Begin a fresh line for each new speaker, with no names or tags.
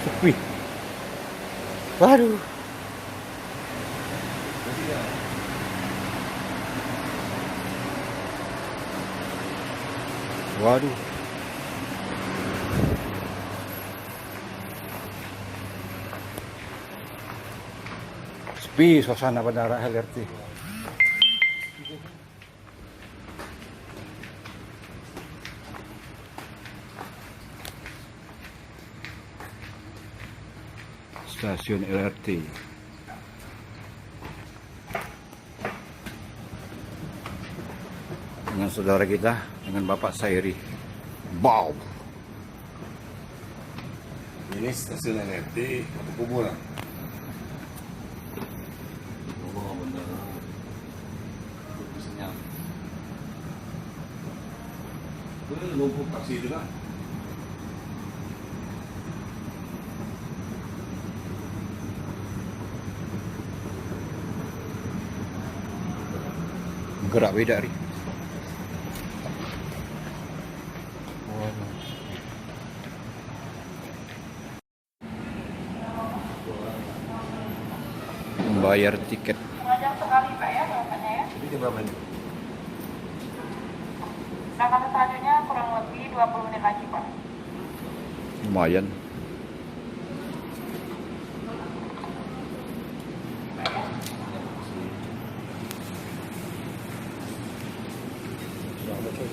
Sepi. Waduh. Waduh. Sepi suasana Bandara LRT. Stasiun LRT. Dengan saudara kita, dengan Bapak Sairi. Wow.
Ini stasiun LRT atau kuburan? Oh, benar. Itu sinyal. Itu lumpuh taksi itu kan?
Gerak beda ri. Membayar tiket.
Sengaja sekali Pak ya berapanya ya.
Ini berapa ini?
Berangkat selanjutnya kurang lebih 20 menit lagi Pak.
Lumayan.
Sudah ada coba.